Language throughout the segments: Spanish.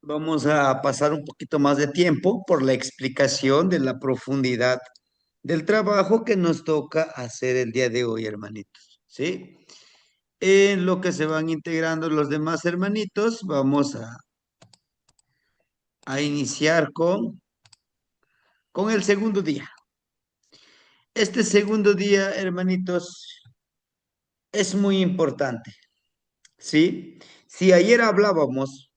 Vamos a pasar un poquito más de tiempo por la explicación de la profundidad del trabajo que nos toca hacer el día de hoy, hermanitos. ¿Sí? En lo que se van integrando los demás hermanitos, vamos a iniciar con el segundo día. Este segundo día, hermanitos, es muy importante. ¿Sí? Si ayer hablábamos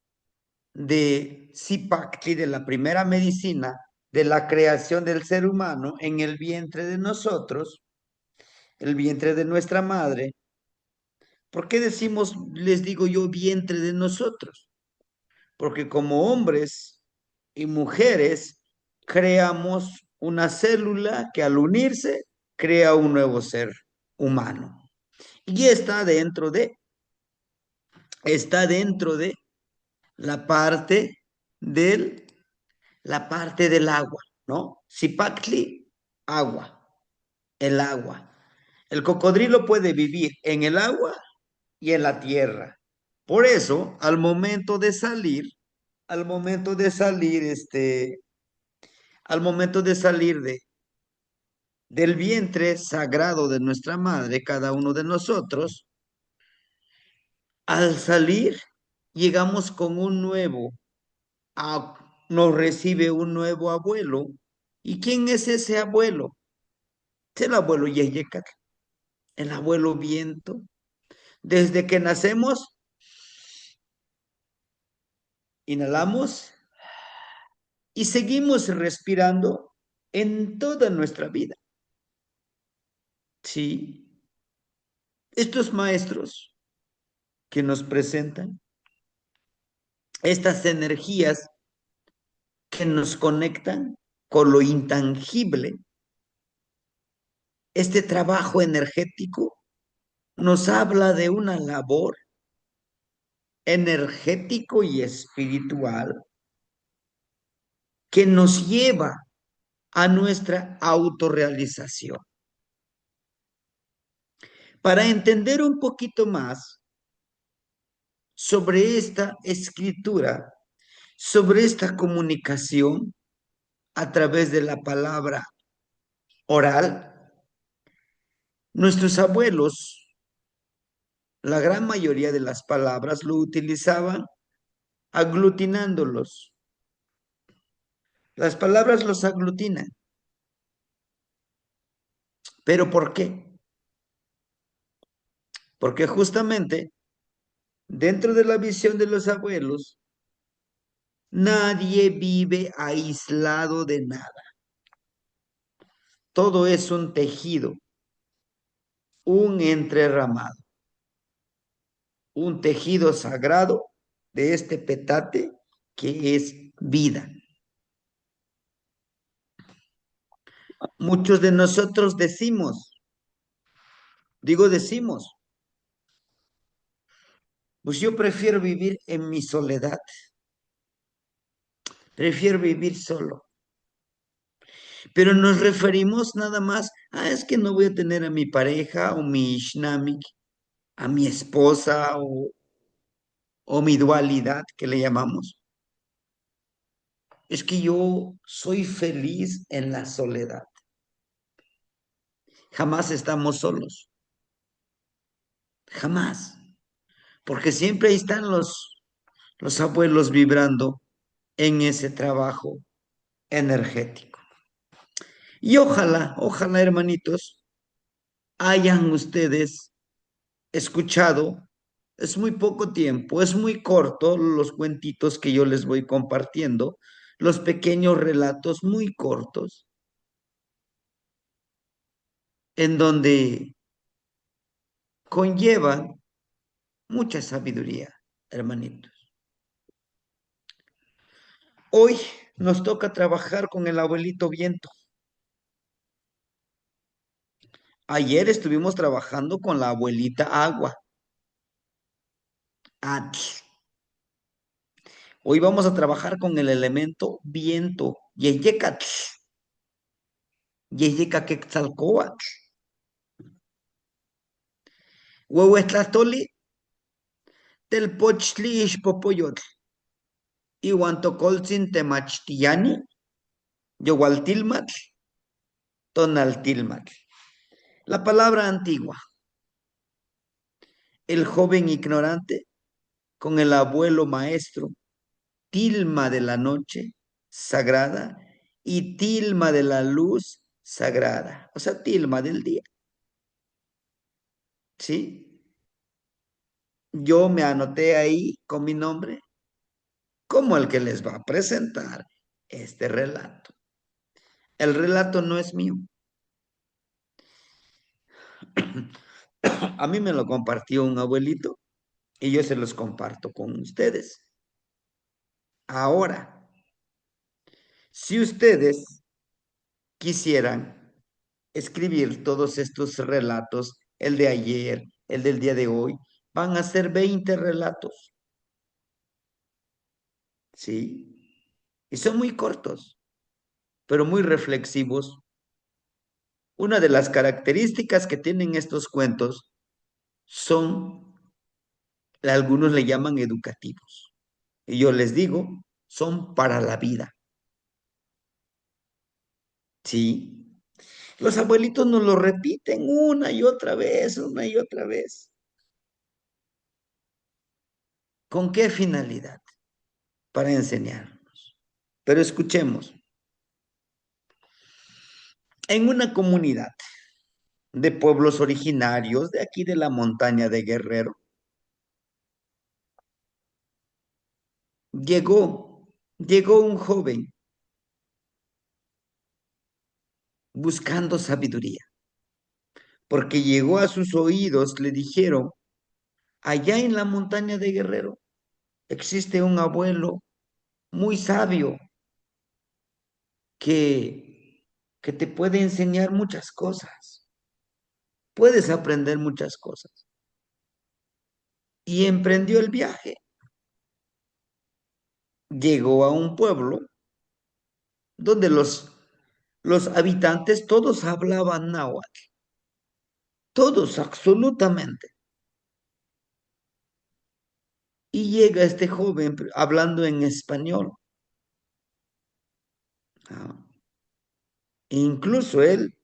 de Zipacli, de la primera medicina, de la creación del ser humano en el vientre de nosotros, el vientre de nuestra madre. ¿Por qué decimos, les digo yo, vientre de nosotros? Porque como hombres y mujeres creamos una célula que al unirse crea un nuevo ser humano. Y está dentro de la parte del la parte del agua, ¿no? Zipactli, agua, el agua. El cocodrilo puede vivir en el agua y en la tierra. Por eso, al momento de salir del vientre sagrado de nuestra madre, cada uno de nosotros, al salir, llegamos con nos recibe un nuevo abuelo. ¿Y quién es ese abuelo? Es el abuelo Yeyecat, el abuelo viento. Desde que nacemos, inhalamos y seguimos respirando en toda nuestra vida. Sí, estos maestros que nos presentan, estas energías que nos conectan con lo intangible, este trabajo energético nos habla de una labor energético y espiritual que nos lleva a nuestra autorrealización. Para entender un poquito más sobre esta escritura, sobre esta comunicación a través de la palabra oral, nuestros abuelos, la gran mayoría de las palabras lo utilizaban aglutinándolos. Las palabras los aglutinan. ¿Pero por qué? Porque justamente dentro de la visión de los abuelos, nadie vive aislado de nada. Todo es un tejido, un entrerramado, un tejido sagrado de este petate que es vida. Muchos de nosotros decimos, pues yo prefiero vivir en mi soledad, prefiero vivir solo, pero nos referimos nada más es que no voy a tener a mi pareja o mi shnamik, a mi esposa o mi dualidad que le llamamos. Es que yo soy feliz en la soledad. Jamás estamos solos, jamás, porque siempre ahí están los abuelos vibrando en ese trabajo energético. Y ojalá, hermanitos, hayan ustedes escuchado, es muy poco tiempo, es muy corto los cuentitos que yo les voy compartiendo, los pequeños relatos muy cortos, en donde conllevan mucha sabiduría, hermanitos. Hoy nos toca trabajar con el abuelito viento. Ayer estuvimos trabajando con la abuelita agua. Atl. Hoy vamos a trabajar con el elemento viento. Yeyecatl. Yeyecaquetzalcoatl. Huehuetlastoli. Telpochtli ishpopoyotl. Ihuantocoltzin temachtiani, yowaltilmatl, tonaltilmatl. La palabra antigua, el joven ignorante con el abuelo maestro, tilma de la noche sagrada y tilma de la luz sagrada, o sea, tilma del día, ¿sí? Yo me anoté ahí con mi nombre como el que les va a presentar este relato. El relato no es mío. A mí me lo compartió un abuelito y yo se los comparto con ustedes. Ahora, si ustedes quisieran escribir todos estos relatos, el de ayer, el del día de hoy, van a ser 20 relatos, ¿sí? Y son muy cortos, pero muy reflexivos. Una de las características que tienen estos cuentos son, algunos le llaman educativos. Y yo les digo, son para la vida, ¿sí? Los abuelitos nos lo repiten una y otra vez, una y otra vez. ¿Con qué finalidad? Para enseñarnos. Pero escuchemos, en una comunidad de pueblos originarios de aquí de la montaña de Guerrero, llegó un joven buscando sabiduría, porque llegó a sus oídos, le dijeron, allá en la montaña de Guerrero existe un abuelo muy sabio que te puede enseñar muchas cosas, puedes aprender muchas cosas. Y emprendió el viaje. Llegó a un pueblo donde los habitantes todos hablaban náhuatl, todos absolutamente. Y llega este joven hablando en español. ¿No? E incluso él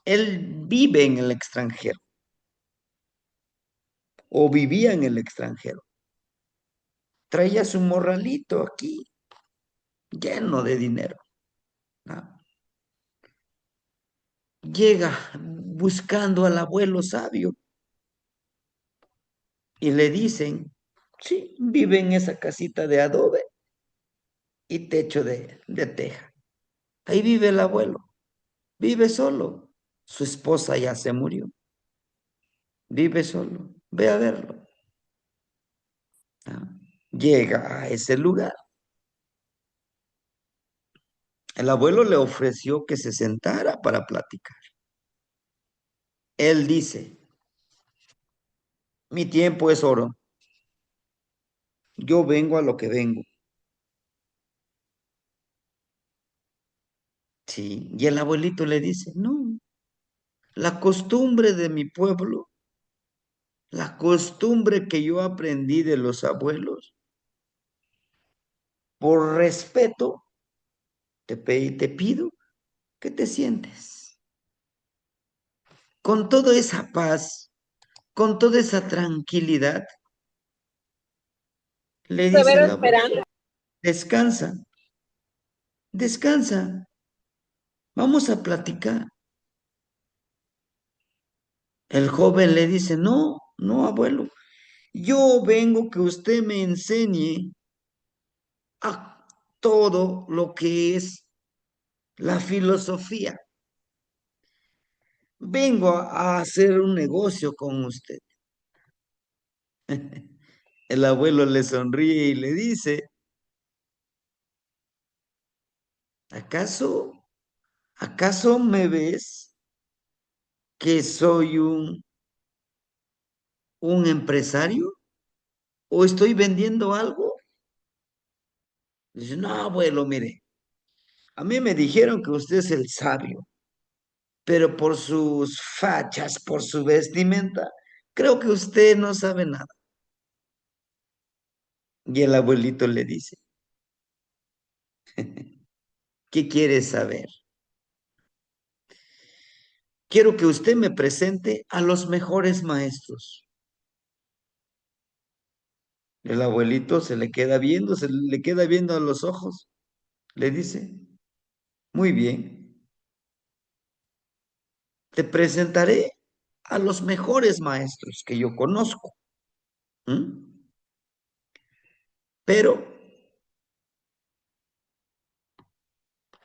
vive en el extranjero o vivía en el extranjero. Traía su morralito aquí lleno de dinero. ¿No? Llega buscando al abuelo sabio y le dicen, sí, vive en esa casita de adobe y techo de teja. Ahí vive el abuelo, vive solo. Su esposa ya se murió, vive solo. Ve a verlo. ¿No? Llega a ese lugar. El abuelo le ofreció que se sentara para platicar. Él dice, mi tiempo es oro, yo vengo a lo que vengo. Sí, y el abuelito le dice, no, la costumbre de mi pueblo, la costumbre que yo aprendí de los abuelos, por respeto, te pido que te sientes con toda esa paz, con toda esa tranquilidad. Le dice Severo el abuelo, esperando. descansa, descansa, vamos a platicar. El joven le dice, no, no, abuelo, yo vengo que usted me enseñe a todo lo que es la filosofía. Vengo a hacer un negocio con usted. El abuelo le sonríe y le dice, ¿acaso, acaso me ves que soy un empresario o estoy vendiendo algo? Dice, no, abuelo, mire, a mí me dijeron que usted es el sabio, pero por sus fachas, por su vestimenta, creo que usted no sabe nada. Y el abuelito le dice, ¿Qué quieres saber? Quiero que usted me presente a los mejores maestros. El abuelito se le queda viendo, se le queda viendo a los ojos. Le dice, muy bien, te presentaré a los mejores maestros que yo conozco. ¿M? Pero,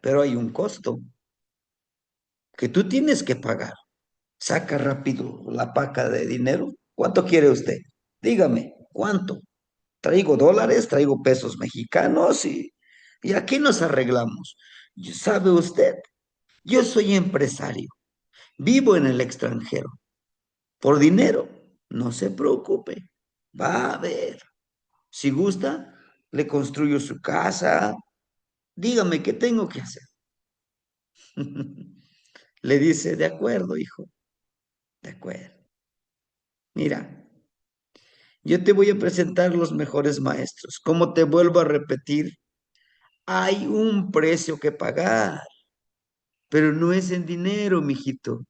pero hay un costo que tú tienes que pagar. Saca rápido la paca de dinero. ¿Cuánto quiere usted? Dígame, ¿cuánto? Traigo dólares, traigo pesos mexicanos y aquí nos arreglamos. ¿Sabe usted? Yo soy empresario, vivo en el extranjero. Por dinero, no se preocupe. Va a ver. Si gusta, le construyo su casa. Dígame qué tengo que hacer. Le dice, de acuerdo, hijo, de acuerdo. Mira, yo te voy a presentar los mejores maestros. Como te vuelvo a repetir, hay un precio que pagar, pero no es en dinero, mijito.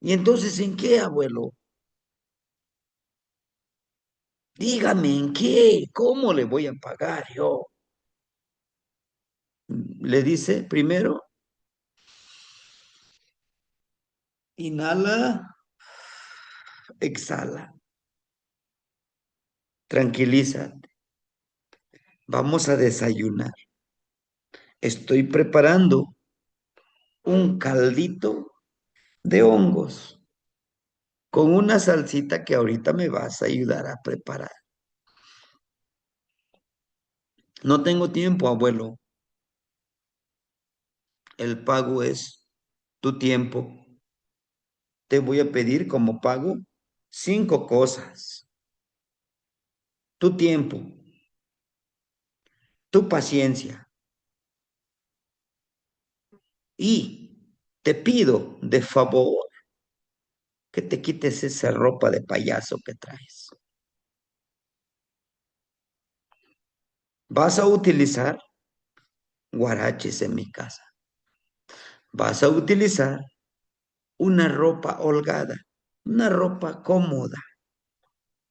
¿Y entonces en qué, abuelo? Dígame en qué, ¿cómo le voy a pagar yo? Le dice primero, inhala, exhala, tranquilízate. Vamos a desayunar. Estoy preparando un caldito de hongos con una salsita que ahorita me vas a ayudar a preparar. No tengo tiempo, abuelo. El pago es tu tiempo. Te voy a pedir como pago 5 cosas. Tu tiempo, tu paciencia y te pido de favor que te quites esa ropa de payaso que traes. Vas a utilizar guaraches en mi casa. Vas a utilizar una ropa holgada, una ropa cómoda.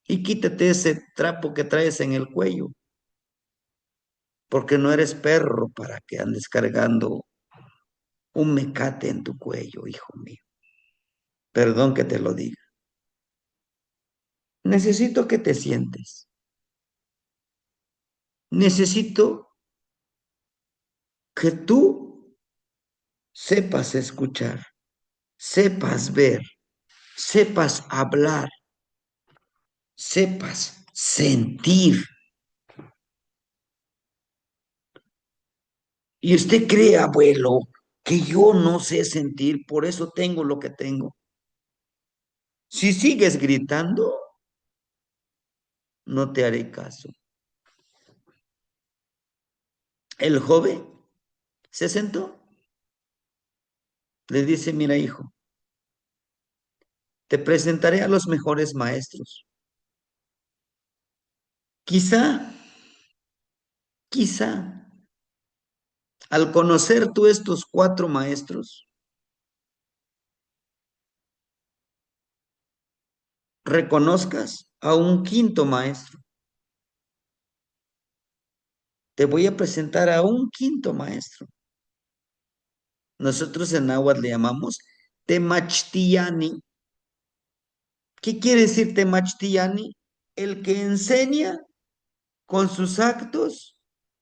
Y quítate ese trapo que traes en el cuello, porque no eres perro para que andes cargando un mecate en tu cuello, hijo mío. Perdón que te lo diga. Necesito que te sientes. Necesito que tú sepas escuchar, sepas ver, sepas hablar, sepas sentir. Y usted cree, abuelo, que yo no sé sentir, por eso tengo lo que tengo. Si sigues gritando, no te haré caso. El joven se sentó, le dice, mira hijo, te presentaré a los mejores maestros. Quizá, quizá, al conocer tú estos 4 maestros, reconozcas a un quinto maestro. Te voy a presentar a un quinto maestro. Nosotros en náhuatl le llamamos Temachtiani. ¿Qué quiere decir Temachtiani? El que enseña con sus actos,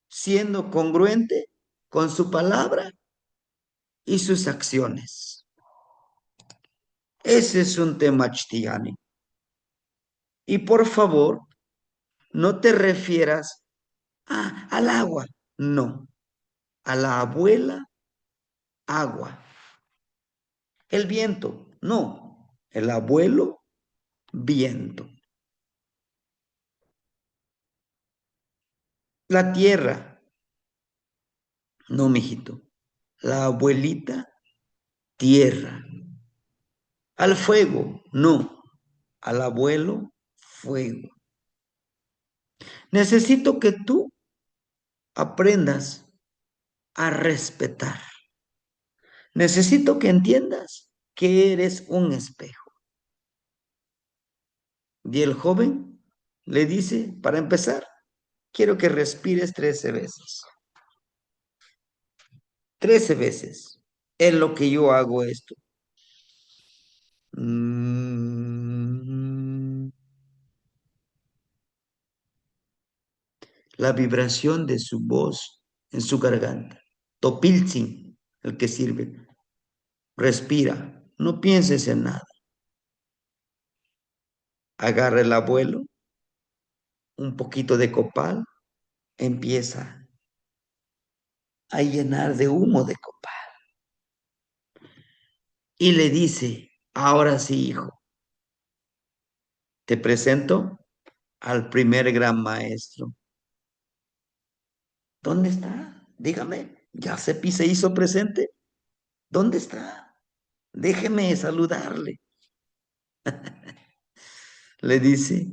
siendo congruente con su palabra y sus acciones. Ese es un Temachtiani. Y por favor, no te refieras al agua, no, a la abuela agua. El viento, no, el abuelo viento. La tierra, no, mijito, la abuelita tierra. Al fuego, no, al abuelo fuego. Necesito que tú aprendas a respetar. Necesito que entiendas que eres un espejo. Y el joven le dice, para empezar, quiero que respires 13 veces. 13 veces. Es lo que yo hago esto. Mm. La vibración de su voz en su garganta. Topilzin, el que sirve. Respira, no pienses en nada. Agarra el abuelo, un poquito de copal, empieza a llenar de humo de copal. Y le dice, ahora sí, hijo, te presento al primer gran maestro. ¿Dónde está? Dígame, ¿ya se hizo presente? ¿Dónde está? Déjeme saludarle. Le dice,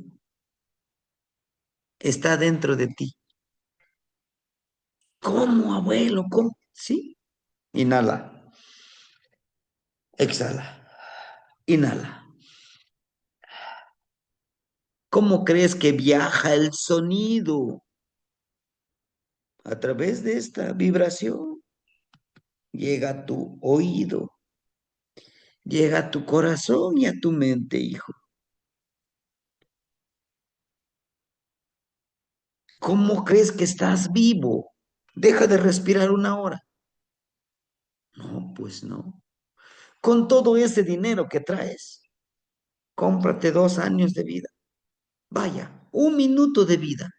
está dentro de ti. ¿Cómo, abuelo? ¿Cómo? Sí. Inhala, exhala, inhala. ¿Cómo crees que viaja el sonido? A través de esta vibración llega a tu oído, llega a tu corazón y a tu mente, hijo. ¿Cómo crees que estás vivo? Deja de respirar una hora. No, pues no. Con todo ese dinero que traes, cómprate 2 años de vida. Vaya, 1 minuto de vida.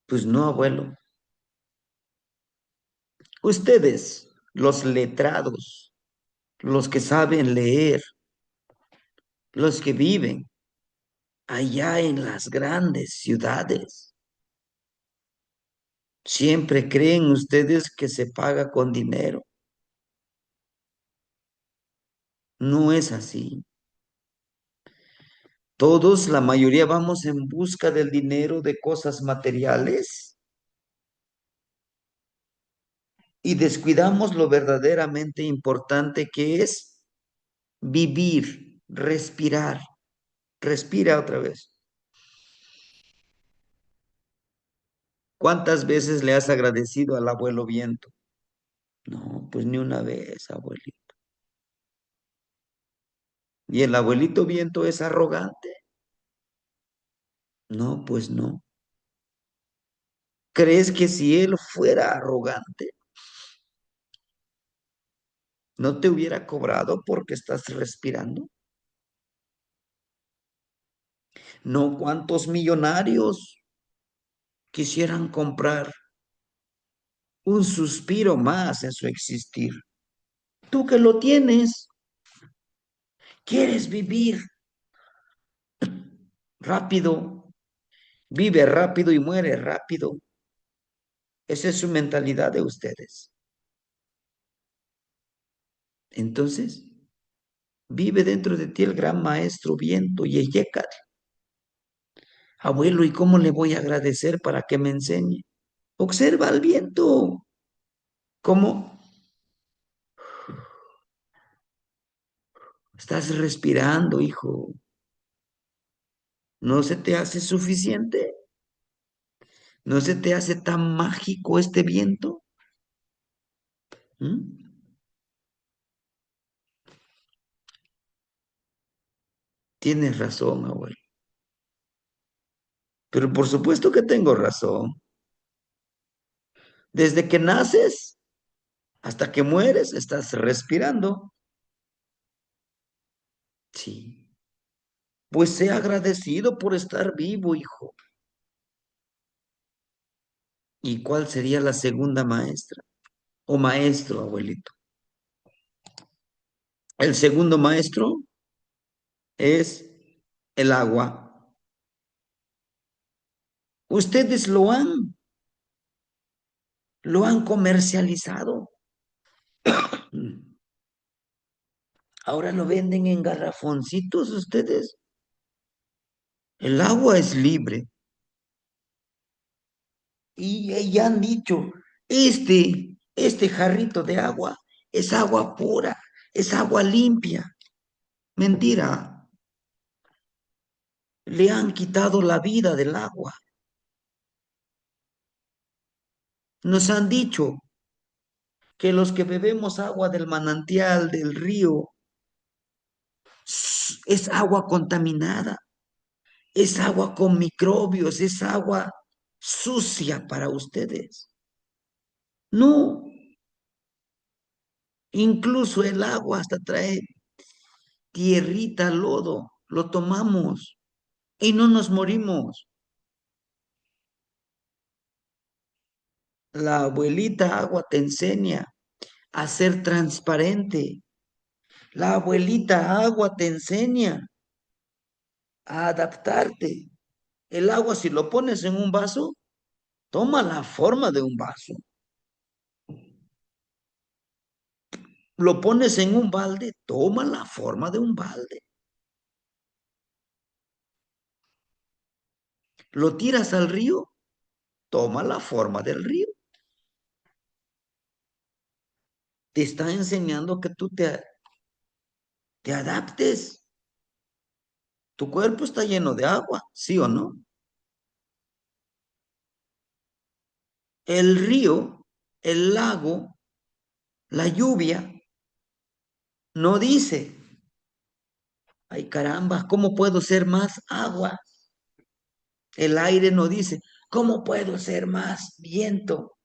Pues no, abuelo. Ustedes, los letrados, los que saben leer, los que viven allá en las grandes ciudades, siempre creen ustedes que se paga con dinero. No es así. Todos, la mayoría, vamos en busca del dinero, de cosas materiales y descuidamos lo verdaderamente importante que es vivir, respirar. Respira otra vez. ¿Cuántas veces le has agradecido al abuelo viento? No, pues ni una vez, abuelito. ¿Y el abuelito viento es arrogante? No, pues no. ¿Crees que si él fuera arrogante, no te hubiera cobrado porque estás respirando? No, ¿cuántos millonarios quisieran comprar un suspiro más en su existir? Tú que lo tienes, quieres vivir rápido, vive rápido y muere rápido. Esa es su mentalidad de ustedes. Entonces, vive dentro de ti el gran maestro viento y Eyécar. Abuelo, ¿y cómo le voy a agradecer para que me enseñe? Observa al viento. ¿Cómo estás respirando, hijo? ¿No se te hace suficiente? ¿No se te hace tan mágico este viento? ¿Mm? Tienes razón, abuelo. Pero por supuesto que tengo razón. Desde que naces hasta que mueres, estás respirando. Sí. Pues sea agradecido por estar vivo, hijo. ¿Y cuál sería la segunda maestra? O maestro, abuelito. El segundo maestro es el agua. Ustedes lo han comercializado. Ahora lo venden en garrafoncitos ustedes. El agua es libre. y han dicho, este jarrito de agua es agua pura, es agua limpia. Mentira, le han quitado la vida del agua. Nos han dicho que los que bebemos agua del manantial, del río, es agua contaminada, es agua con microbios, es agua sucia para ustedes. No, incluso el agua hasta trae tierrita, lodo, lo tomamos y no nos morimos. La abuelita agua te enseña a ser transparente. La abuelita agua te enseña a adaptarte. El agua, si lo pones en un vaso, toma la forma de un vaso. Lo pones en un balde, toma la forma de un balde. Lo tiras al río, toma la forma del río. Te está enseñando que tú te adaptes. Tu cuerpo está lleno de agua, ¿sí o no? El río, el lago, la lluvia, no dice, ay caramba, ¿cómo puedo ser más agua? El aire no dice, ¿cómo puedo ser más viento?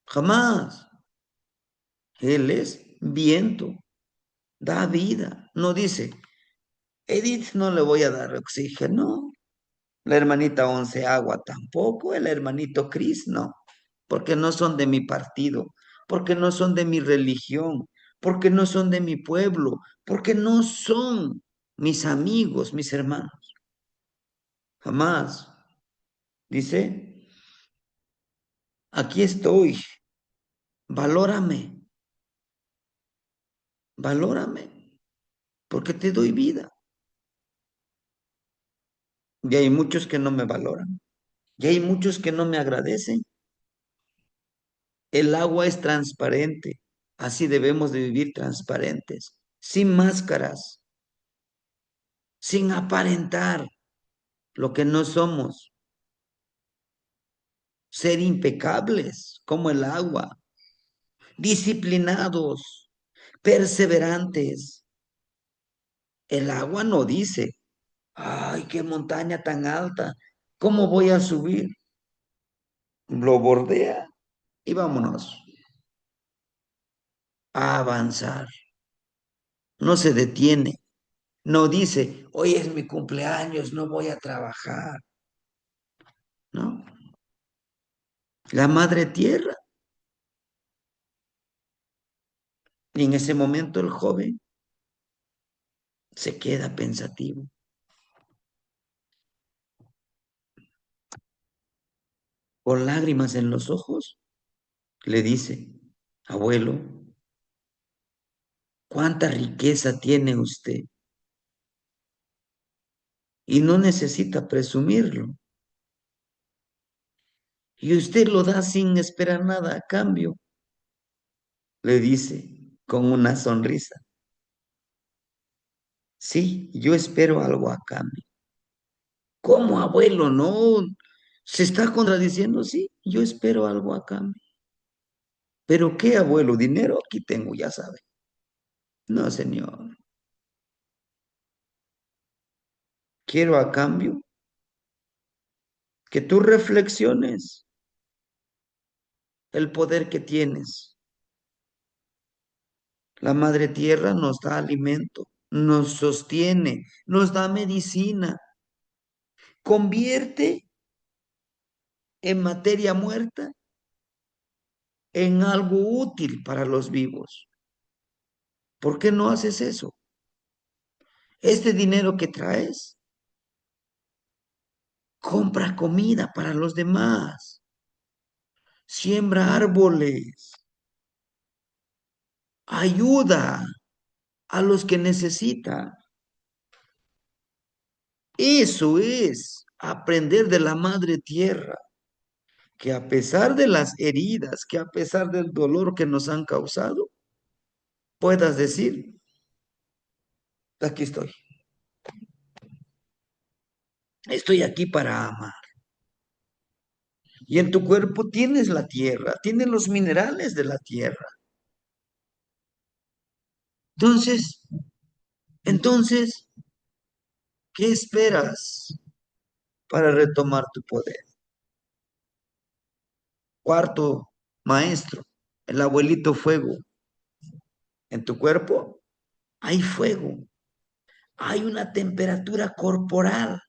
Jamás. Él es viento, da vida. No dice, Edith no le voy a dar oxígeno. La hermanita Once Agua tampoco. El hermanito Cris no. Porque no son de mi partido. Porque no son de mi religión. Porque no son de mi pueblo. Porque no son mis amigos, mis hermanos. Jamás. Dice, aquí estoy. Valórame. Valórame. Porque te doy vida. Y hay muchos que no me valoran. Y hay muchos que no me agradecen. El agua es transparente. Así debemos de vivir transparentes, sin máscaras, sin aparentar lo que no somos. Ser impecables como el agua, disciplinados, perseverantes. El agua no dice, ay, qué montaña tan alta, ¿cómo voy a subir? Lo bordea y vámonos a avanzar. No se detiene. No dice, hoy es mi cumpleaños, no voy a trabajar, ¿no? La madre tierra. Y en ese momento el joven se queda pensativo. Con lágrimas en los ojos, le dice, abuelo, ¿cuánta riqueza tiene usted? Y no necesita presumirlo. Y usted lo da sin esperar nada a cambio, le dice con una sonrisa. Sí, yo espero algo a cambio. ¿Cómo, abuelo? No, se está contradiciendo. Sí, yo espero algo a cambio. ¿Pero qué, abuelo? Dinero aquí tengo, ya sabe. No, señor. Quiero a cambio que tú reflexiones el poder que tienes. La madre tierra nos da alimento, nos sostiene, nos da medicina, convierte en materia muerta en algo útil para los vivos. ¿Por qué no haces eso? Este dinero que traes, compra comida para los demás, siembra árboles, ayuda a los que necesitan. Eso es aprender de la madre tierra. que a pesar de las heridas, que a pesar del dolor que nos han causado, puedas decir, aquí estoy aquí para amar. Y en tu cuerpo tienes la tierra, tienes los minerales de la tierra. Entonces, entonces, ¿qué esperas para retomar tu poder? Cuarto maestro, el abuelito fuego. En tu cuerpo hay fuego, hay una temperatura corporal.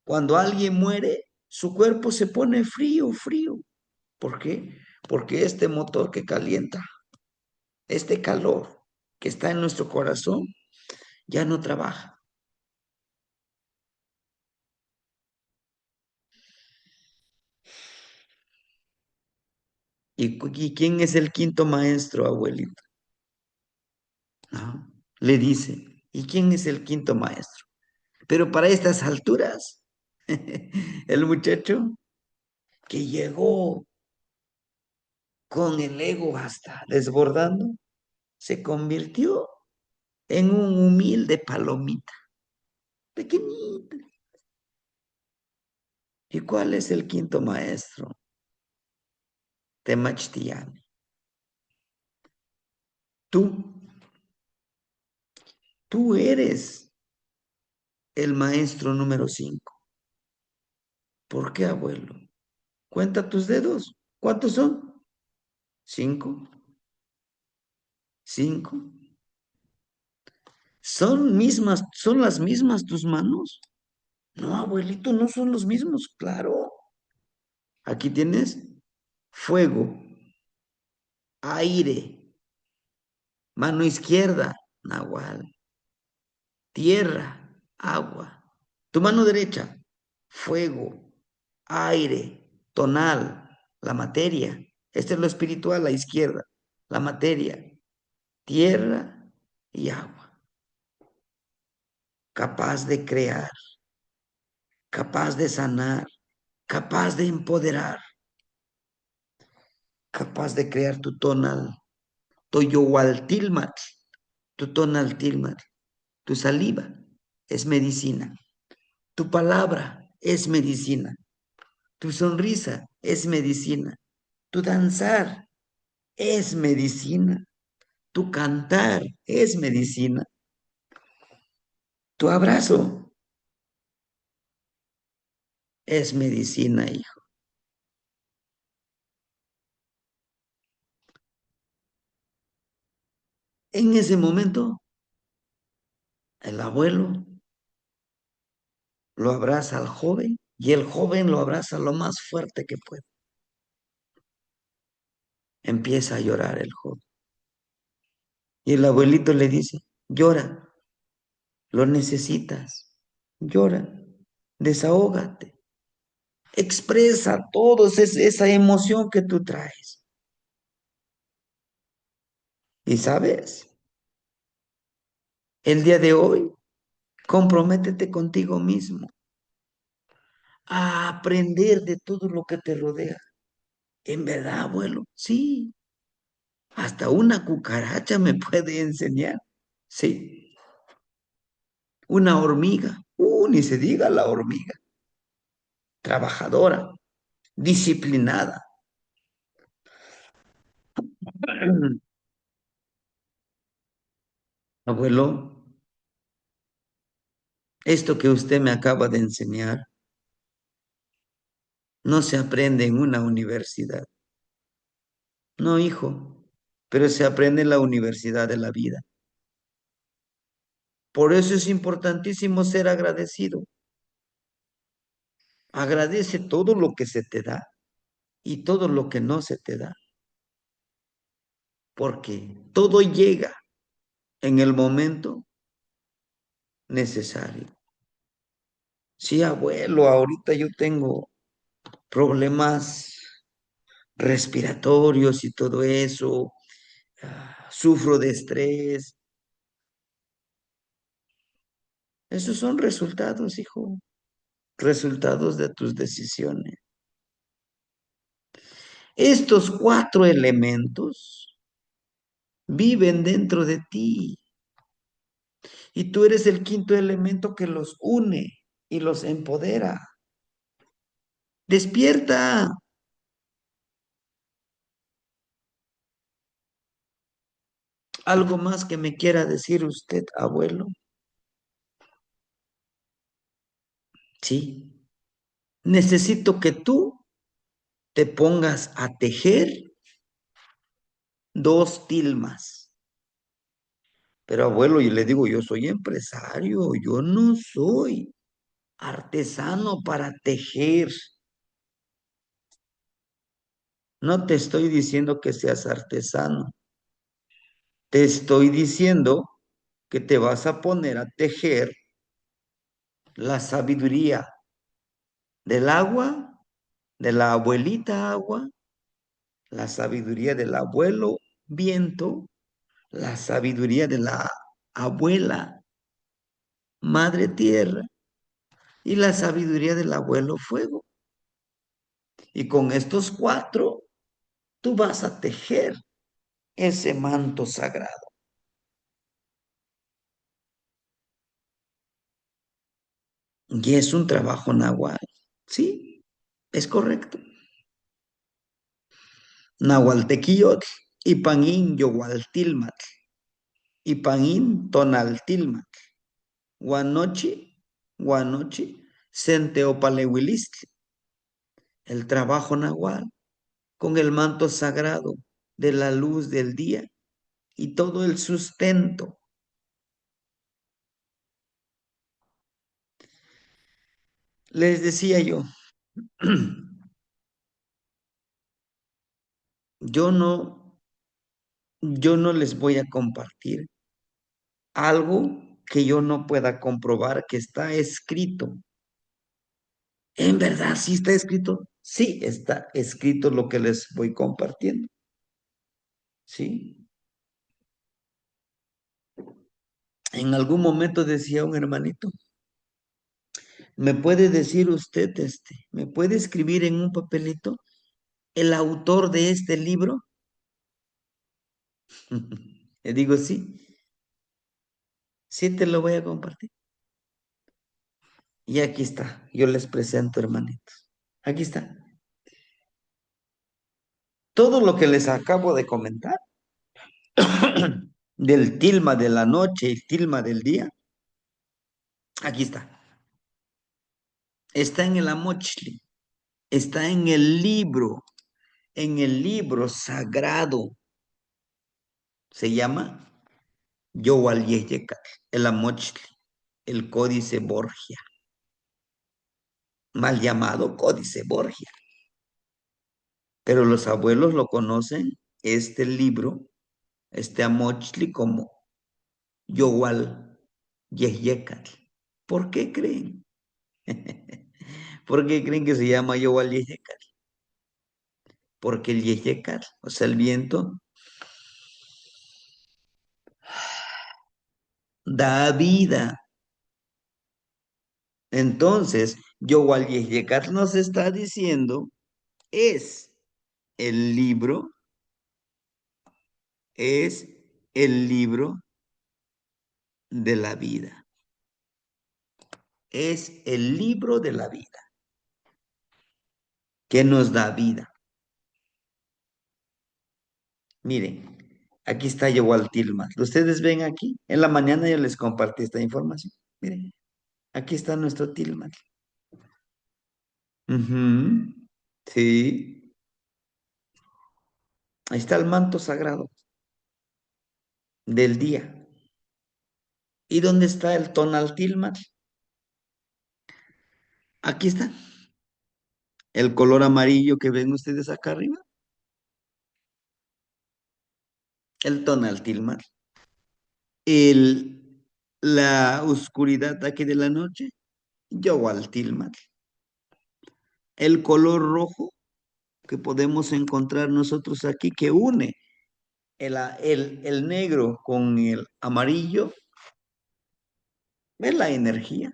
Cuando alguien muere, su cuerpo se pone frío, frío. ¿Por qué? Porque este motor que calienta, este calor que está en nuestro corazón, ya no trabaja. ¿Y quién es el quinto maestro, abuelito? ¿No? Le dice, ¿y quién es el quinto maestro? Pero para estas alturas, el muchacho que llegó con el ego hasta desbordando, se convirtió en un humilde palomita, pequeñita. ¿Y cuál es el quinto maestro? Temachtiani. Tú, tú eres el maestro número 5. ¿Por qué, abuelo? Cuenta tus dedos. ¿Cuántos son? 5. 5. ¿Son las mismas tus manos? No, abuelito, no son los mismos, claro. Aquí tienes fuego, aire, mano izquierda, nahual, tierra, agua. Tu mano derecha, fuego, aire, tonal, la materia. Este es lo espiritual, la izquierda, la materia, tierra y agua. Capaz de crear, capaz de sanar, capaz de empoderar, capaz de crear tu tonal, toyowaltilmat, tu tonal tilmat, tu saliva es medicina, tu palabra es medicina, tu sonrisa es medicina, tu danzar es medicina, tu cantar es medicina, tu abrazo es medicina, hijo. En ese momento, el abuelo lo abraza al joven y el joven lo abraza lo más fuerte que puede. Empieza a llorar el joven. Y el abuelito le dice, llora, lo necesitas, llora, desahógate, expresa esa emoción que tú traes. Y sabes, el día de hoy, comprométete contigo mismo a aprender de todo lo que te rodea. En verdad, abuelo, sí, hasta una cucaracha me puede enseñar. Sí, una hormiga, ni se diga la hormiga, trabajadora, disciplinada. Abuelo, esto que usted me acaba de enseñar no se aprende en una universidad. No, hijo, pero se aprende en la universidad de la vida. Por eso es importantísimo ser agradecido. Agradece todo lo que se te da y todo lo que no se te da, porque todo llega en el momento necesario. Sí, abuelo, ahorita yo tengo problemas respiratorios y todo eso, sufro de estrés. Esos son resultados, hijo, resultados de tus decisiones. Estos cuatro elementos viven dentro de ti y tú eres el quinto elemento que los une y los empodera. Despierta. ¿Algo más que me quiera decir usted, abuelo? Sí. Necesito que tú te pongas a tejer dos tilmas. Pero abuelo, yo le digo, yo soy empresario, yo no soy artesano para tejer. No te estoy diciendo que seas artesano, te estoy diciendo que te vas a poner a tejer la sabiduría del agua, de la abuelita agua, la sabiduría del abuelo viento, la sabiduría de la abuela madre tierra y la sabiduría del abuelo fuego. Y con estos cuatro, tú vas a tejer ese manto sagrado. Y es un trabajo nahual. Sí, es correcto. Nahualtequillotl, Ipanín Yogualtilmatl, Ipanín Tonaltilmatl, Guanochi, Guanochi, Centeopalewilistli. El trabajo nahual con el manto sagrado de la luz del día y todo el sustento. Les decía yo no, yo no les voy a compartir algo que yo no pueda comprobar que está escrito. En verdad, sí está escrito. Sí está escrito lo que les voy compartiendo. Sí. En algún momento decía un hermanito, ¿me puede decir usted, me puede escribir en un papelito el autor de este libro? Le digo, sí, sí te lo voy a compartir. Y aquí está, yo les presento, hermanitos. Aquí está. Todo lo que les acabo de comentar, del tilma de la noche y tilma del día, aquí está. Está en el Amochli, está en el libro sagrado. Se llama Yowal Yehyecal, el Amochli, el Códice Borgia, mal llamado Códice Borgia. Pero los abuelos lo conocen, este libro, este Amochli, como Yowal Yehyecal. ¿Por qué creen? ¿Por qué creen que se llama Yowal Yehyecal? Porque el Yehyecal, o sea, el viento, da vida. Entonces, Yowal Yehyecal nos está diciendo, es el libro, es el libro de la vida. Es el libro de la vida que nos da vida. Miren, aquí está Yowal Tilma. Ustedes ven aquí, en la mañana yo les compartí esta información. Miren, aquí está nuestro Tilma. Ujú, sí, ahí está el manto sagrado del día. ¿Y dónde está el tonal Tilma? Aquí está. El color amarillo que ven ustedes acá arriba. El tonal Tilma. El, la oscuridad aquí de la noche. Yowal Tilma. El color rojo que podemos encontrar nosotros aquí que une el negro con el amarillo. ¿Ves la energía?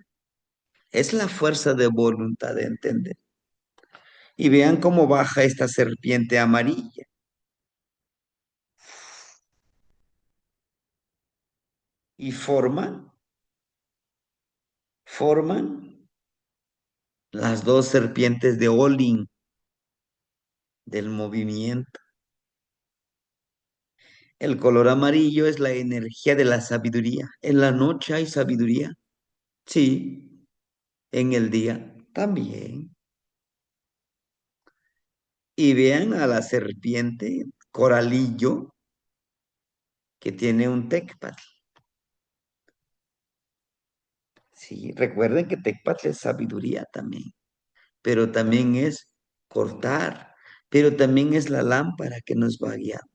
Es la fuerza de voluntad de entender. Y vean cómo baja esta serpiente amarilla. Y forman las dos serpientes de Olin del movimiento. El color amarillo es la energía de la sabiduría. En la noche hay sabiduría. Sí, en el día también. Y vean a la serpiente coralillo que tiene un tecpat. Sí, recuerden que tecpat es sabiduría también, pero también es cortar, pero también es la lámpara que nos va guiando.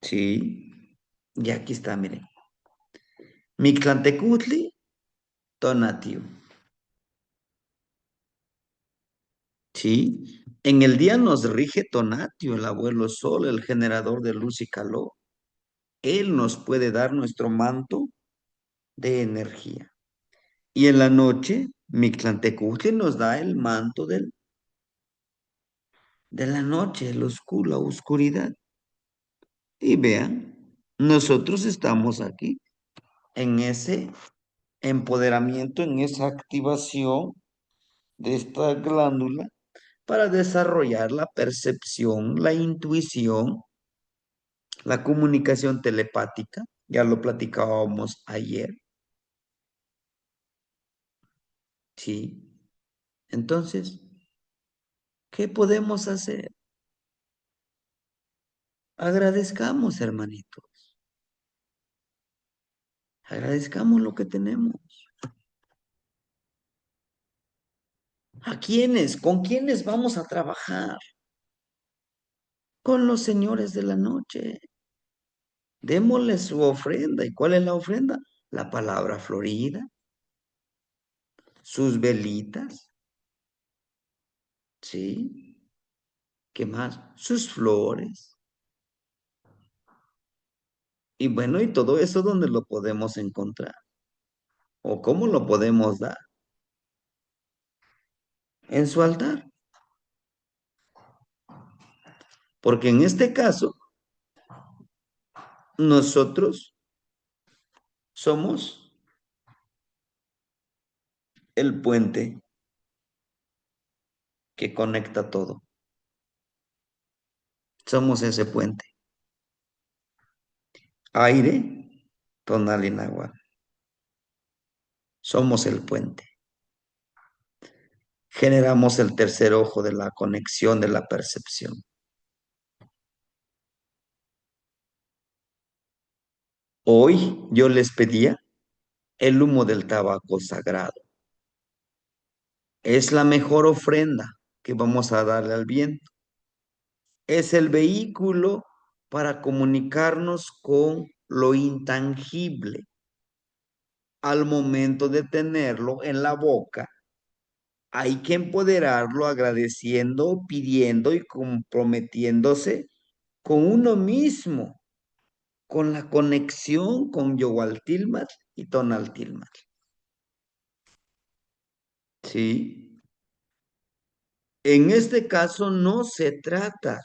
Sí, y aquí está, miren. Mictlantecutli, Tonatiuh. Sí, en el día nos rige Tonatio, el abuelo sol, el generador de luz y calor. Él nos puede dar nuestro manto de energía. Y en la noche, Mictlantecutli nos da el manto de la noche, el oscuro, la oscuridad. Y vean, nosotros estamos aquí en ese empoderamiento, en esa activación de esta glándula para desarrollar la percepción, la intuición, la comunicación telepática. Ya lo platicábamos ayer, ¿sí? Entonces, ¿qué podemos hacer? Agradezcamos, hermanito. Agradezcamos lo que tenemos. ¿A quiénes? ¿Con quiénes vamos a trabajar? Con los señores de la noche. Démosle su ofrenda. ¿Y cuál es la ofrenda? La palabra florida, sus velitas, ¿sí? ¿Qué más? Sus flores. Y bueno, y todo eso, ¿dónde lo podemos encontrar? ¿O cómo lo podemos dar? En su altar. Porque en este caso, nosotros somos el puente que conecta todo. Somos ese puente. Aire, tonal y náhuatl. Somos el puente. Generamos el tercer ojo de la conexión de la percepción. Hoy yo les pedía el humo del tabaco sagrado. Es la mejor ofrenda que vamos a darle al viento. Es el vehículo para comunicarnos con lo intangible. Al momento de tenerlo en la boca, hay que empoderarlo agradeciendo, pidiendo y comprometiéndose con uno mismo, con la conexión con Yogualtilmat y Tonaltilmat. ¿Sí? En este caso no se trata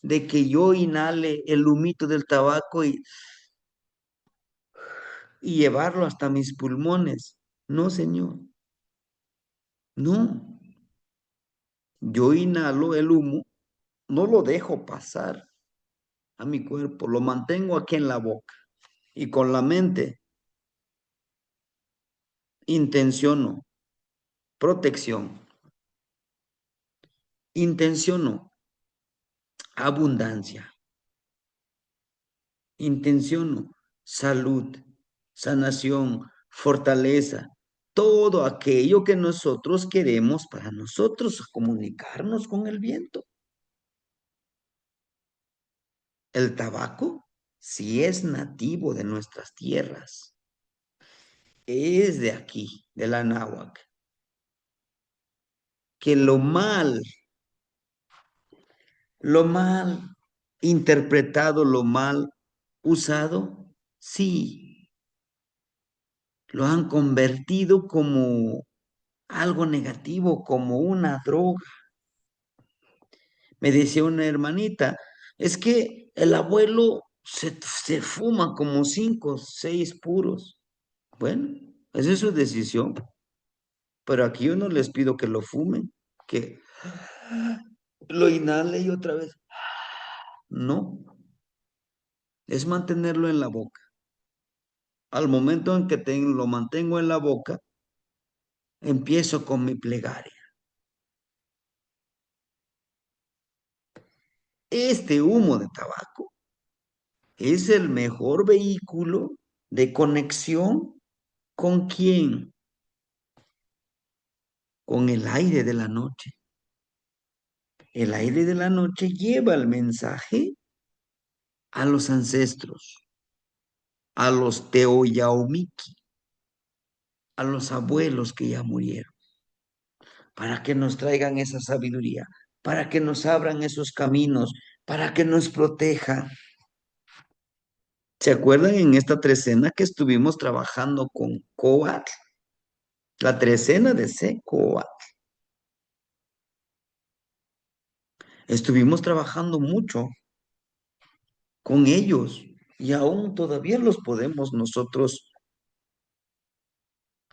de que yo inhale el humito del tabaco y llevarlo hasta mis pulmones. No, señor. No. Yo inhalo el humo, no lo dejo pasar a mi cuerpo, lo mantengo aquí en la boca y con la mente intenciono protección, intenciono abundancia, intenciono salud, sanación, fortaleza, todo aquello que nosotros queremos para nosotros comunicarnos con el viento. El tabaco, si es nativo de nuestras tierras, es de aquí, de la náhuatl, que lo mal interpretado, lo mal usado, sí, lo han convertido como algo negativo como una droga. Me decía una hermanita, es que el abuelo se fuma como 5, 6 puros. Bueno, esa es su decisión, pero aquí yo no les pido que lo fumen, que lo inhale y otra vez. No, es mantenerlo en la boca. Al momento en que lo mantengo en la boca, empiezo con mi plegaria. Este humo de tabaco es el mejor vehículo de conexión con quién, con el aire de la noche. El aire de la noche lleva el mensaje a los ancestros, a los Teoyaomiki, a los abuelos que ya murieron, para que nos traigan esa sabiduría, para que nos abran esos caminos, para que nos protejan. ¿Se acuerdan en esta trecena que estuvimos trabajando con Coat? La trecena de Secoat. Estuvimos trabajando mucho con ellos y aún todavía los podemos nosotros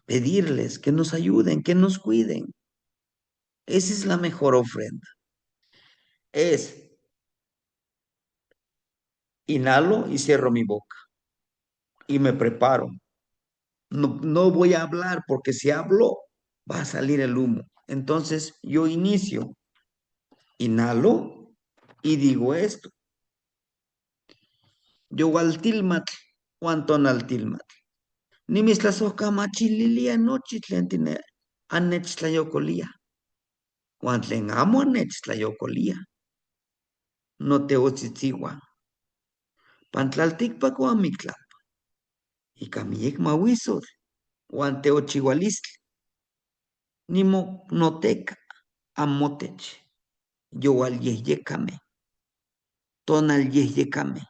pedirles que nos ayuden, que nos cuiden. Esa es la mejor ofrenda. Es inhalo y cierro mi boca y me preparo. No, no voy a hablar porque si hablo va a salir el humo. Entonces yo inicio, inhalo y digo esto. Yo waltilmat, Juanton altilmat. Ni mis la soca machililia nochitlentine anech tlayocolia. Juantlen amo anech tlayocolia. No te otzitziwa. Pantlalticpac o amictla. Y camillec mahuizor. Guante ochihualistli. Nimo noteca amotech. Yo al yehyecame. Tonal yehyecame.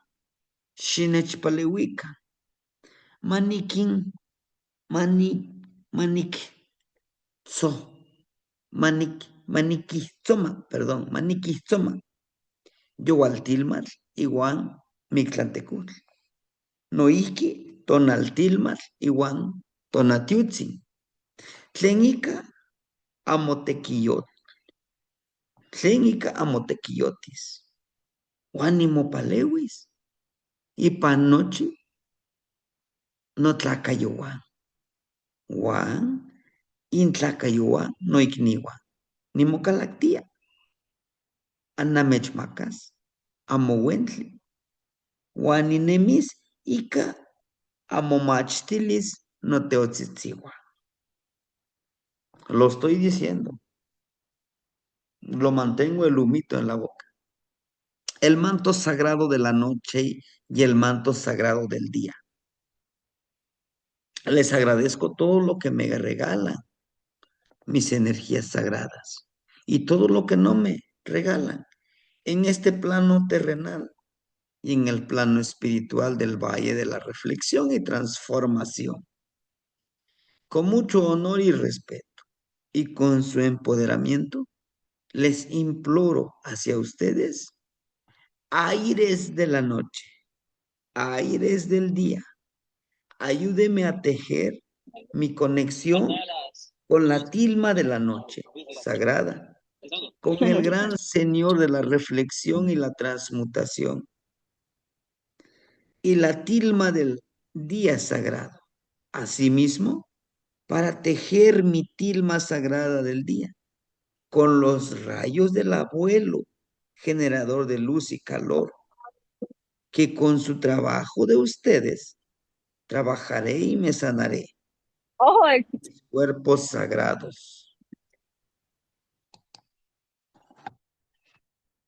Shinech palewika. Manikin. Mani. Manik. So. Maniquizoma, perdón, maniquizoma. Yowaltilmal, iguan Mictlantecutl. Noihki, tonaltilmal, iguan Tonatiutzin. Tlenica, amotequillot. Tlenica, amotequillotis. Palewis. Y panochi, no tlacayowan. Juan, intlacayowan, no igniwa. Nimocalactia. Anamechmacas, amowentli. Juaninemis, ica amomachtilis no teotzitziwa. Lo estoy diciendo. Lo mantengo el humito en la boca. El manto sagrado de la noche y el manto sagrado del día. Les agradezco todo lo que me regalan, mis energías sagradas, y todo lo que no me regalan en este plano terrenal y en el plano espiritual del Valle de la Reflexión y Transformación. Con mucho honor y respeto y con su empoderamiento, les imploro hacia ustedes aires de la noche, aires del día. Ayúdeme a tejer mi conexión con la tilma de la noche sagrada, con el gran Señor de la reflexión y la transmutación, y la tilma del día sagrado. Asimismo, para tejer mi tilma sagrada del día, con los rayos del abuelo, generador de luz y calor, que con su trabajo de ustedes trabajaré y me sanaré. Cuerpos sagrados,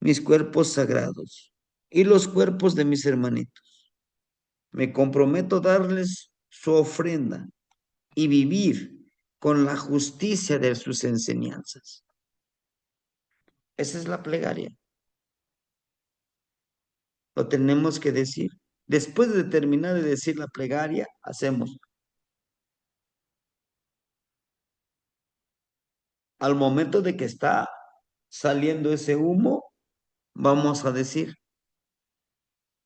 mis cuerpos sagrados y los cuerpos de mis hermanitos. Me comprometo a darles su ofrenda y vivir con la justicia de sus enseñanzas. Esa es la plegaria. Lo tenemos que decir. Después de terminar de decir la plegaria, hacemos Al momento de que está saliendo ese humo, vamos a decir,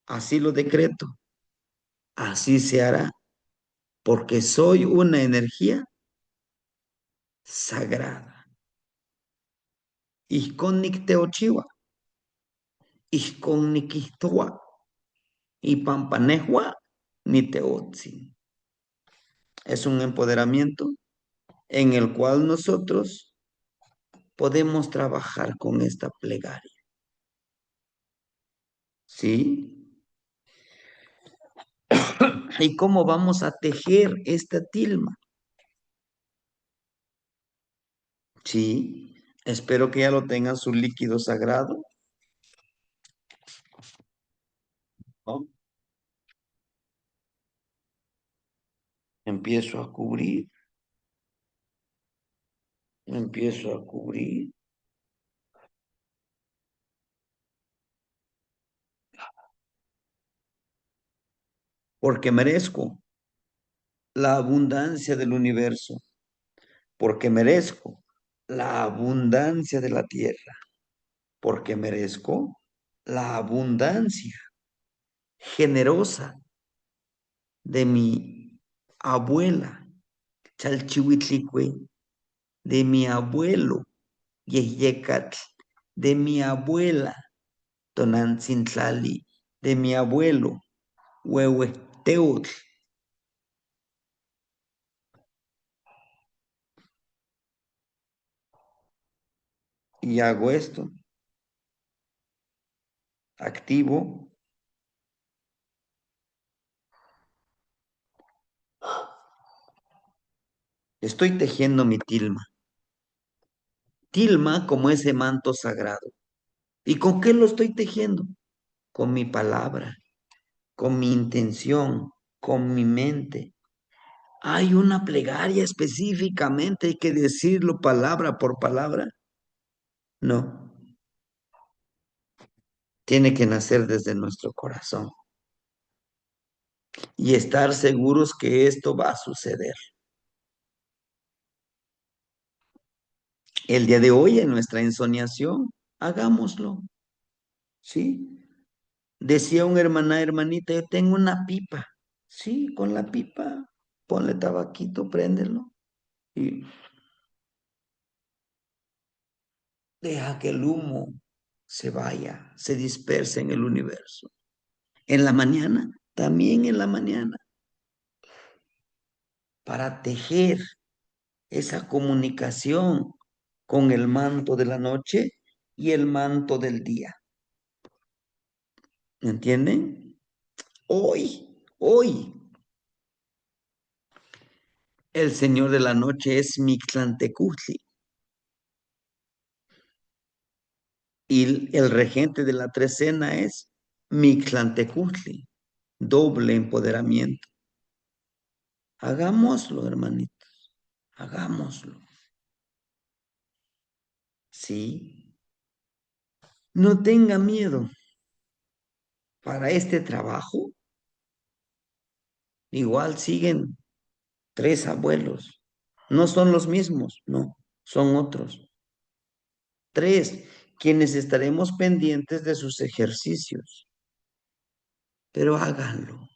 así lo decreto, así se hará, porque soy una energía sagrada. Ihkon nikteochiwa, ihkon nikihtoa, y pampanejua niteotzi. Es un empoderamiento en el cual nosotros podemos trabajar con esta plegaria. ¿Sí? ¿Y cómo vamos a tejer esta tilma? Sí, espero que ya lo tengan su líquido sagrado, ¿no? Empiezo a cubrir, empiezo a cubrir, porque merezco la abundancia del universo, porque merezco la abundancia de la tierra, porque merezco la abundancia generosa de mi abuela, Chalchihuitlicue, de mi abuelo, Yeyecatl, de mi abuela, Tonantzintlali, de mi abuelo, Huehueteotl. Y hago esto, activo, estoy tejiendo mi tilma. Tilma como ese manto sagrado. ¿Y con qué lo estoy tejiendo? Con mi palabra, con mi intención, con mi mente. ¿Hay una plegaria específicamente? ¿Hay que decirlo palabra por palabra? No, tiene que nacer desde nuestro corazón y estar seguros que esto va a suceder. El día de hoy en nuestra ensoñación, hagámoslo, ¿sí? Decía un hermana, hermanita, yo tengo una pipa. Sí, con la pipa, ponle tabaquito, préndelo y deja que el humo se vaya, se disperse en el universo. En la mañana, también en la mañana, para tejer esa comunicación con el manto de la noche y el manto del día. ¿Entienden? Hoy, el señor de la noche es Mictlantecutli y el regente de la trecena es Mictlantecutli. Doble empoderamiento. Hagámoslo, hermanito, hagámoslo. Sí, no tenga miedo. Para este trabajo, igual siguen tres abuelos. No son los mismos, no, son otros. Tres, quienes estaremos pendientes de sus ejercicios. Pero háganlo.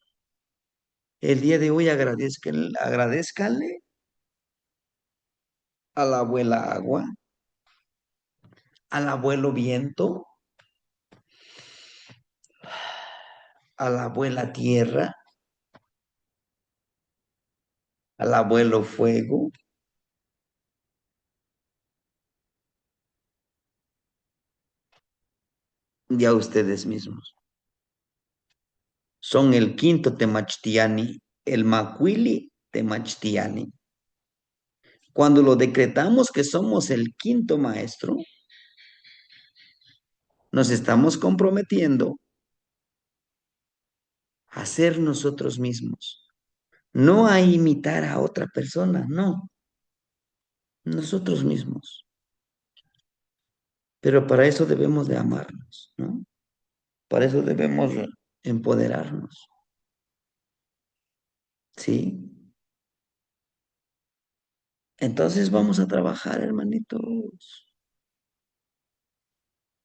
El día de hoy agradezcanle a la abuela agua, al abuelo viento, a la abuela tierra, al abuelo fuego y a ustedes mismos. Son el quinto Temachtiani, el Macuili Temachtiani. Cuando lo decretamos que somos el quinto maestro, nos estamos comprometiendo a ser nosotros mismos, no a imitar a otra persona, no, nosotros mismos. Pero para eso debemos de amarnos, ¿no? Para eso debemos de empoderarnos, ¿sí? Entonces vamos a trabajar, hermanitos.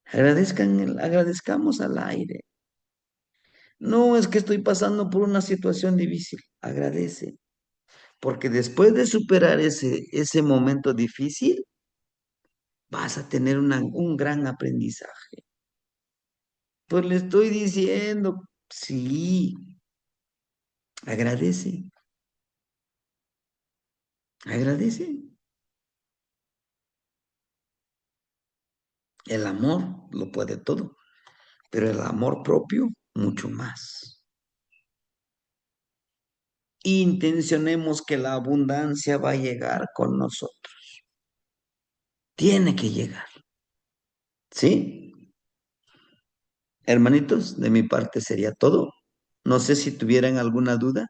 Agradezcamos al aire. No es que estoy pasando por una situación difícil. Agradece. Porque después de superar ese momento difícil, vas a tener un gran aprendizaje. Pues le estoy diciendo, sí, agradece, agradece. El amor lo puede todo, pero el amor propio mucho más. Intencionemos que la abundancia va a llegar con nosotros. Tiene que llegar, ¿sí? Hermanitos, de mi parte sería todo. No sé si tuvieran alguna duda,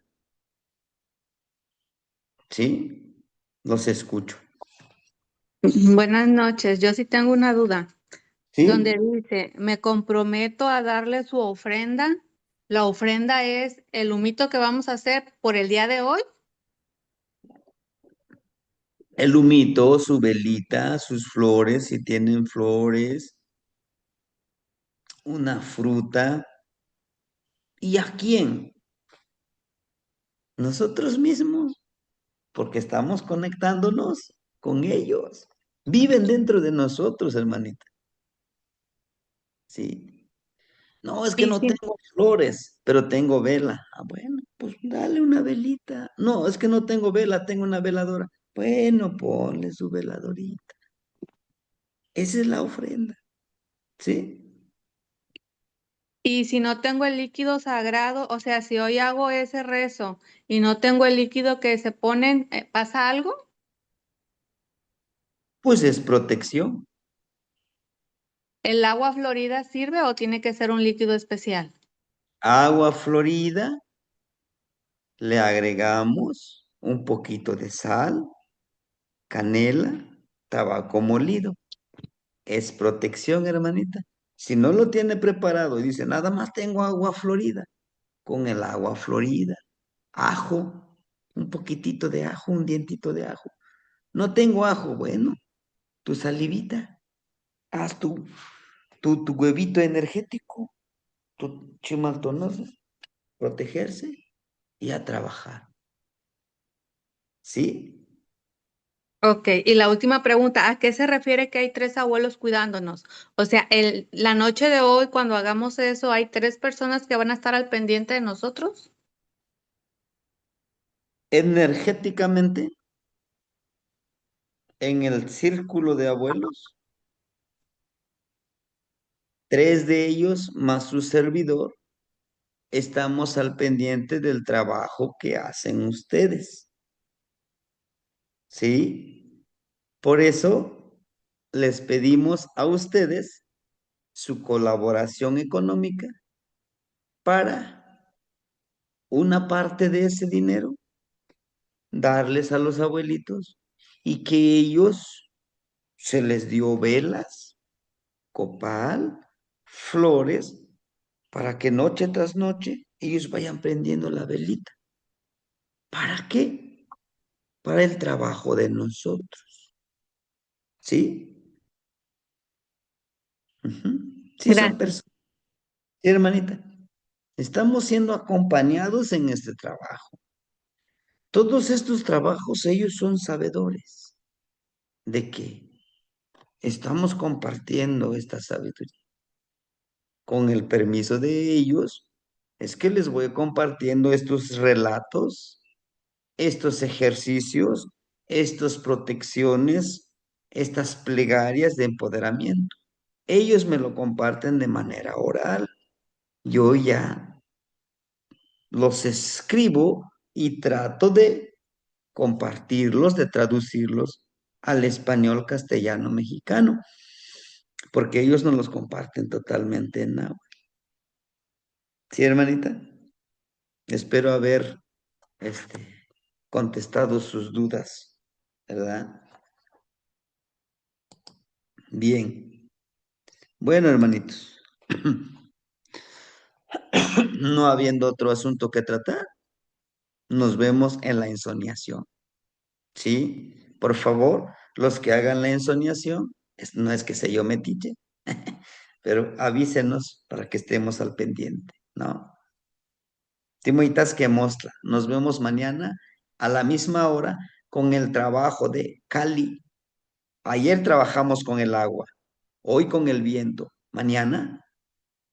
¿sí? Los escucho. Buenas noches. Yo sí tengo una duda, donde ¿Sí? dice, me comprometo a darle su ofrenda. La ofrenda es el humito que vamos a hacer por el día de hoy. El humito, su velita, sus flores, si tienen flores, una fruta. ¿Y a quién? Nosotros mismos, porque estamos conectándonos con ellos. Viven dentro de nosotros, hermanita. Sí. No, es que Y no si, tengo flores, pero tengo vela. Ah, bueno, pues dale una velita. No, es que no tengo vela, tengo una veladora. Bueno, ponle su veladorita. Esa es la ofrenda, ¿sí? y si no tengo el líquido sagrado, o sea, si hoy hago ese rezo y no tengo el líquido que se ponen, ¿pasa algo? Pues es protección. ¿El agua florida sirve o tiene que ser un líquido especial? Agua florida, le agregamos un poquito de sal, canela, tabaco molido. Es protección, hermanita. Si no lo tiene preparado y dice, nada más tengo agua florida, con el agua florida, ajo, un poquitito de ajo, un dientito de ajo. No tengo ajo, bueno, tu salivita, haz tu huevito energético, tu chimaltonoso, protegerse y a trabajar. ¿Sí? Ok, y la última pregunta, ¿a qué se refiere que hay tres abuelos cuidándonos? O sea, la noche de hoy, cuando hagamos eso, ¿hay tres personas que van a estar al pendiente de nosotros? Energéticamente, en el círculo de abuelos, tres de ellos más su servidor, estamos al pendiente del trabajo que hacen ustedes. ¿Sí? Por eso les pedimos a ustedes su colaboración económica para una parte de ese dinero darles a los abuelitos y que ellos se les dio velas, copal, flores, para que noche tras noche ellos vayan prendiendo la velita. ¿Para qué? Para el trabajo de nosotros. ¿Sí? Ujú. Sí, son Gracias. personas. Sí, hermanita, estamos siendo acompañados en este trabajo. Todos estos trabajos, ellos son sabedores de que estamos compartiendo esta sabiduría. Con el permiso de ellos, es que les voy compartiendo estos relatos, estos ejercicios, estas protecciones, estas plegarias de empoderamiento. Ellos me lo comparten de manera oral. Yo ya los escribo y trato de compartirlos, de traducirlos al español castellano mexicano, porque ellos no los comparten totalmente en náhuatl. Sí, hermanita, espero haber contestado sus dudas, ¿verdad? Bien. Bueno, hermanitos, no habiendo otro asunto que tratar, nos vemos en la insoniación. ¿sí? Por favor, los que hagan la ensoñación, no es que sea yo metiche, pero avísenos para que estemos al pendiente, ¿no? Timoitas que mostra, nos vemos mañana a la misma hora con el trabajo de Cali. Ayer trabajamos con el agua, hoy con el viento, mañana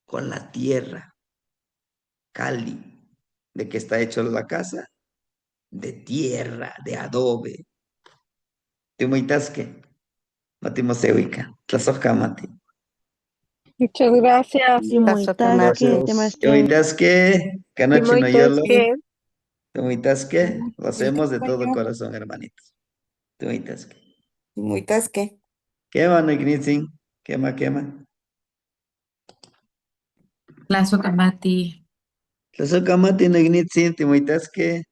con la tierra, Cali. ¿De qué está hecho la casa? De tierra, de adobe. Timoitas que, Matimoseuica, Tlazohcamati. Muchas gracias. Timoitasque, Gracias. Timoitas que, Canochi no Timoitas yolo. que, Timoitas que, lo el hacemos de todo caballo, corazón, hermanitos. Timoitas que. Timoitasque. Quema, no ignitin, quema, quema. Tlazohcamati. Tlazohcamati no ignitin, Timoitas que.